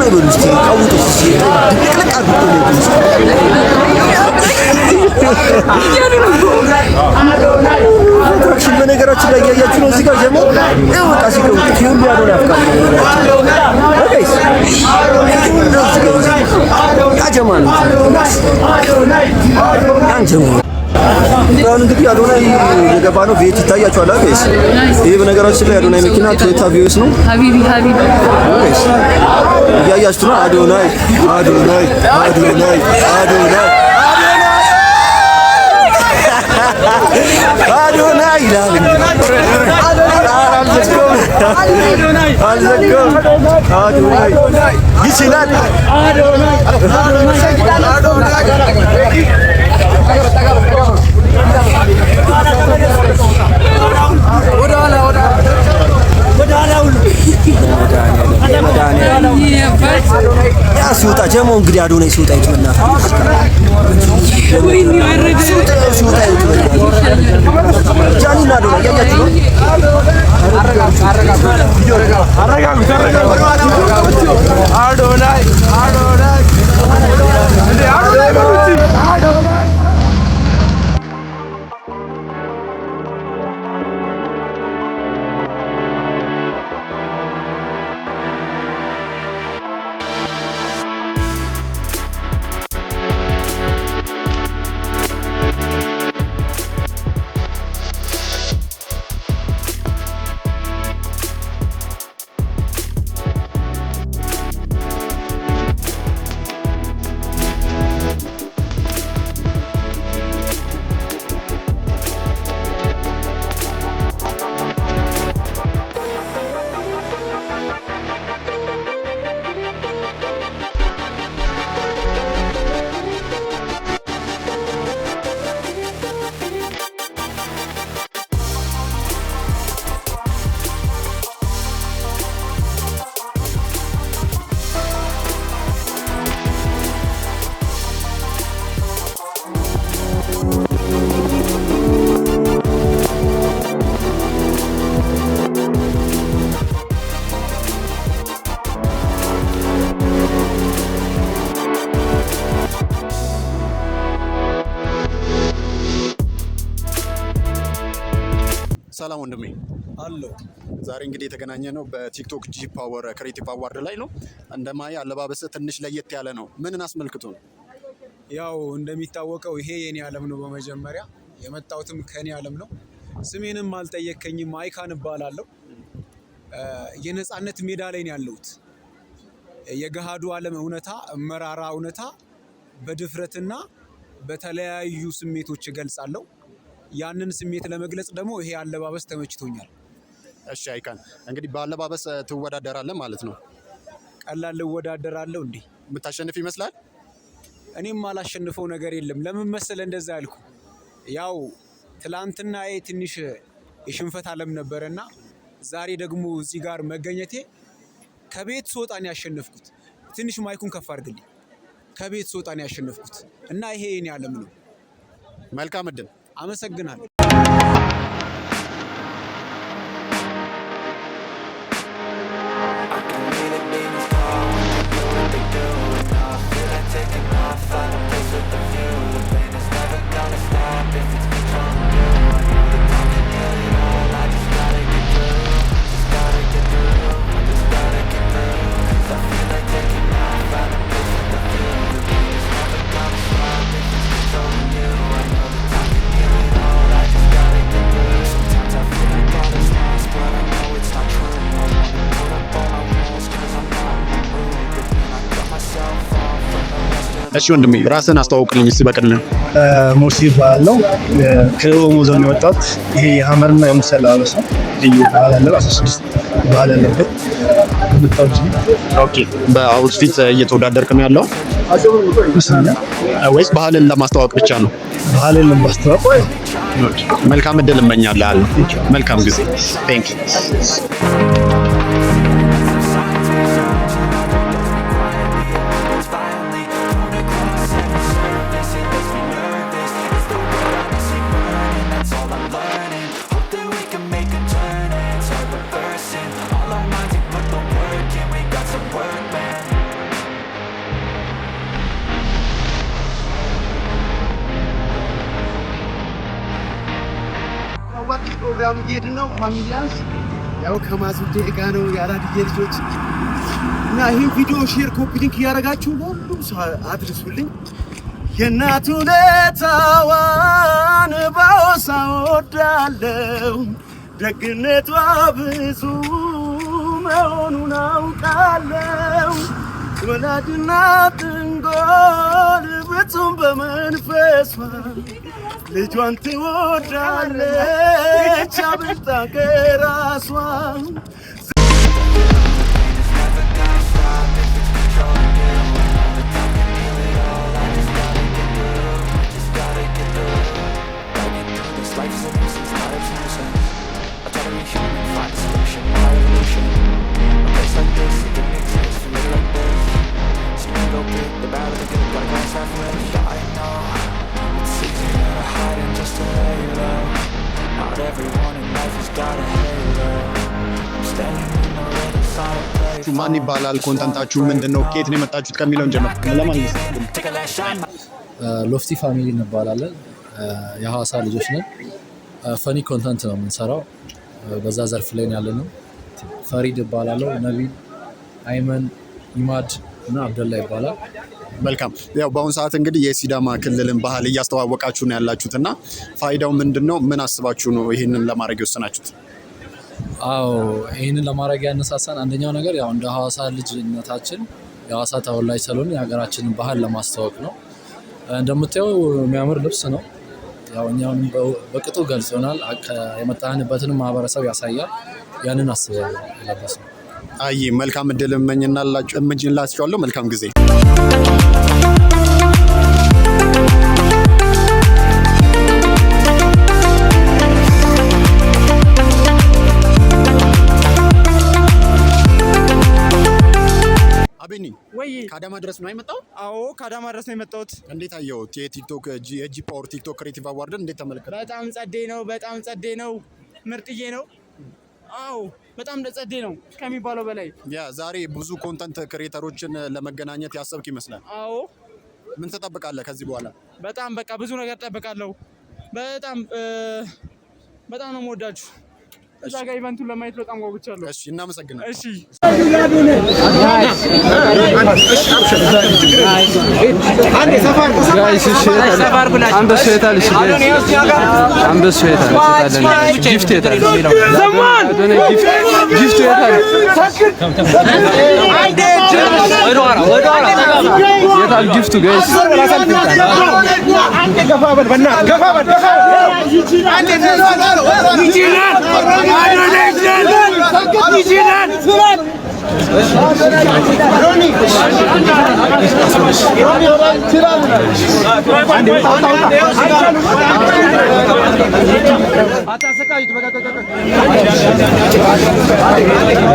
አዶናይ በሉ እስቲ ቀውጡ እስቲ ድቅልቅ አድርጎ ነው እስቲ አዶናይ በነገራችን ላይ ያያችሁ ነው እዚህ ጋር ጀሞ ያው በቃ ሲቀውጡ ሁሉ አዶናይ አፍቃሪ ጋይስ ያ ጀማ ነው አሁን እንግዲህ አዶናይ የገባ ነው ቤት ይታያችኋል ጋይስ። ይሄ በነገራችን ላይ አዶናይ መኪና ቶዮታ ቪዮስ ነው። ሀቢቢ ጋይስ እያያችሁ ነው። አዶናይ አዶናይ አዶናይ አዶናይ አዶናይ ይላል አልዘጋም አዶናይ ይችላል ሲወጣ ጀሞ እንግዲህ አዶናይ ሲወጣ ይጥመና ሲወጣ ጃኒና አዶናይ ያያችሁ ነው። አዶናይ አዶናይ ሰላም ወንድሜ አሎ። ዛሬ እንግዲህ የተገናኘ ነው በቲክቶክ ጂ ፓወር ክሬቲቭ አዋርድ ላይ ነው። እንደማይ አለባበስ ትንሽ ለየት ያለ ነው። ምንን አስመልክቶ ነው? ያው እንደሚታወቀው ይሄ የኔ ዓለም ነው። በመጀመሪያ የመጣሁትም ከኔ ዓለም ነው። ስሜንም አልጠየከኝም። አይካን እባላለሁ። የነጻነት ሜዳ ላይ ነው ያለሁት። የገሃዱ ዓለም እውነታ መራራ እውነታ በድፍረትና በተለያዩ ስሜቶች እገልጻለሁ። ያንን ስሜት ለመግለጽ ደግሞ ይሄ አለባበስ ተመችቶኛል። እሺ አይካን እንግዲህ በአለባበስ ትወዳደራለህ ማለት ነው? ቀላል ልወዳደራለሁ እንዴ? የምታሸንፍ ይመስላል? እኔም አላሸንፈው ነገር የለም። ለምን መሰለ እንደዛ ያልኩ? ያው ትላንትና ትንሽ የሽንፈት ዓለም ነበርና ዛሬ ደግሞ እዚህ ጋር መገኘቴ ከቤት ስወጣ ነው ያሸነፍኩት። ትንሽ ማይኩን ከፍ አድርግልኝ። ከቤት ስወጣ ነው ያሸነፍኩት እና ይሄ የኔ ዓለም ነው። መልካም እድል። አመሰግናለሁ። እሺ ወንድሜ ራስን አስተዋውቅልኝ እስቲ በቅድሚያ። ሙርሲ ባለው ከኦሞ ዞን የወጣሁት ይሄ የሐመርና የሙሰላ አበሳ ልዩ ባህል አለ 16 ባህል አለበት። ኦኬ በአውትፊት እየተወዳደርክ ነው ያለው ወይስ ባህልን ለማስተዋወቅ ብቻ ነው? ባህልን ለማስተዋወቅ። መልካም እድል እመኛለሁ። መልካም ጊዜ። ቴንክ ዩ። ፕሮግራም እየሄድን ነው። ፋሚሊያንስ ያው ከማዙዴ ጋር ነው ያራድዬ ልጆች እና ይህን ቪዲዮ ሼር ኮፒ ሊንክ እያደረጋችሁ ሁሉም ሰው አድርሱልኝ። የእናቱ ለታዋን ባወሳ ወዳለው ደግነቷ ብዙ መሆኑን አውቃለው። ወላድና ጥንጎል ብቱም በመንፈሷ ልጇን ትወዳለች አብልጣ ከራሷ። ማን ይባላል? ኮንተንታችሁ ምንድነው? ከየት ነው የመጣችሁት ከሚለው ጀምር። ለማንኛውም ሎፍቲ ፋሚሊ እንባላለን። የሐዋሳ ልጆች ነን። ፈኒ ኮንተንት ነው የምንሰራው። በዛ ዘርፍ ላይ ያለነው። ፈሪድ እባላለሁ። ነቢል፣ አይመን፣ ኢማድ እና አብደላ ይባላል። መልካም። ያው በአሁን ሰዓት እንግዲህ የሲዳማ ክልልን ባህል እያስተዋወቃችሁ ነው ያላችሁት እና ፋይዳው ምንድነው? ምን አስባችሁ ነው ይህንን ለማድረግ የወሰናችሁት? አዎ ይህንን ለማድረግ ያነሳሳን አንደኛው ነገር ያው እንደ ሐዋሳ ልጅነታችን የሐዋሳ ተወላጅ ስለሆነ የሀገራችንን ባህል ለማስተዋወቅ ነው። እንደምታየው የሚያምር ልብስ ነው። ያው እኛም በቅጡ ገልጾናል። የመጣንበትንም ማህበረሰብ ያሳያል። ያንን አስበን የለበስነው። አይ መልካም እድል እመኝላችኋለሁ። መልካም ጊዜ። አቤኒ ከአዳማ ድረስ ነው የመጣው? አዎ ከአዳማ ድረስ ነው የመጣሁት። እንዴት አየው የቲክቶክ የጂ ፓወር ቲክቶክ ክሬቲቭ አዋርድን እንዴት ተመለከተ? በጣም ጸዴ ነው፣ ምርጥዬ ነው። አዎ በጣም ጸዴ ነው ከሚባለው በላይ። ያ ዛሬ ብዙ ኮንተንት ክሬተሮችን ለመገናኘት ያሰብክ ይመስላል። አዎ ምን ትጠብቃለህ ከዚህ በኋላ? በጣም በቃ ብዙ ነገር እጠብቃለሁ። በጣም ነው የምወዳችሁ። እዛ ጋር ኢቨንቱን ለማየት በጣም ጓጉቻለሁ። እሺ እናመሰግናለን። እሺ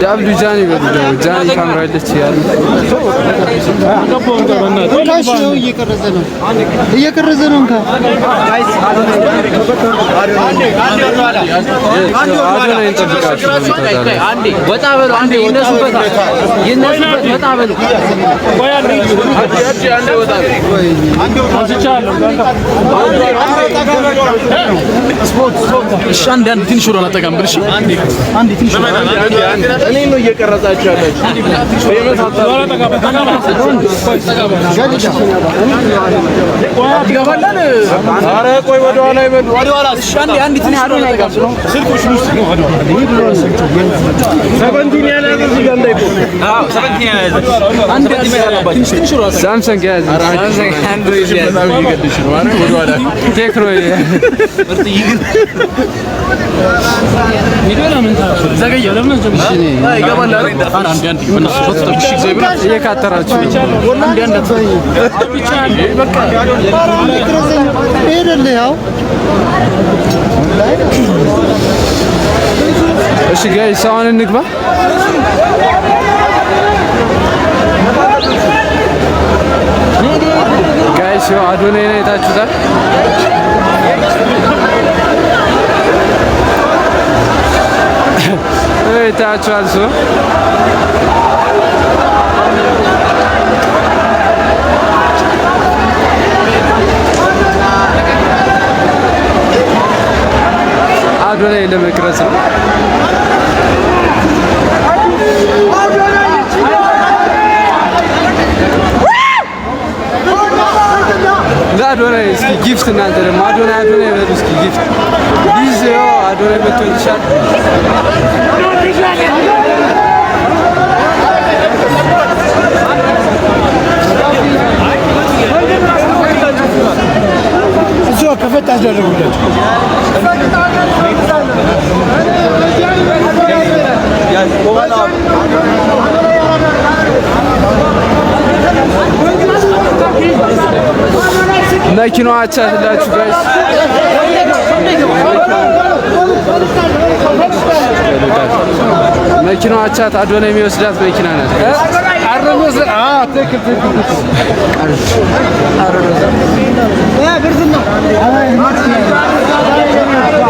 ዳብሉ ጃኒ ጃኒ ካሜራ ያለች ያለ እየቀረጸ ነው ወጣ በሉ አንዴ ይነሱበት ወጣ በሉ አንድ ትንሽ ወደ አጠቃም ብልሽ አንዴ ትንሽ እኔ ነው እየቀረጻችሁ ያላችሁ ኧረ ቆይ ወደ ኋላ ይበሉ ወደ ኋላ አንዴ ትንሽ ወደ አጠቃም ስልኩሽ ውስጥ ነው ወደ ኋላ ሰበንቲን ያለ እዚህ ጋር እንዳይቆም አዎ ሰበንቲን ያለ አንዴ ትንሽ ወደ ሳምሰንግ ያዘ ሳምሰንግ አንድሮይድ ያዘ በጣም ይገድሽ ነው ማለት ወደ ኋላ ቴክኖ ምርጥ ይግል ቪዲዮ ለምን ታውቁ ዘገየ ለምን ጀምሽኒ ይገባል አይደል አንድ በእነሱ ፎቶ ተብሽ እግዚአብሔር እየካተራችሁ አንድ ብቻ በቃ ሄደለ ያው እሺ ጋይስ አሁን እንግባ ጋይስ ያው አዶናይ ነው የታችሁታል ታችኋል ሰው አዶናይ ለመቅረጽ ነው። ለአዶናይ እስኪ ጊፍት እናንተ ደግሞ አዶናይ በሉ እስኪ ጊፍት ጊዜው አዶናይ መጥቶልሻል። እሱ ከፈት አስደረጉላችሁ መኪናዋ አቻትላችሁ ጋይስ መኪናዋ አቻት አዶናይ የሚወስዳት መኪና ናት።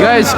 ጋይስ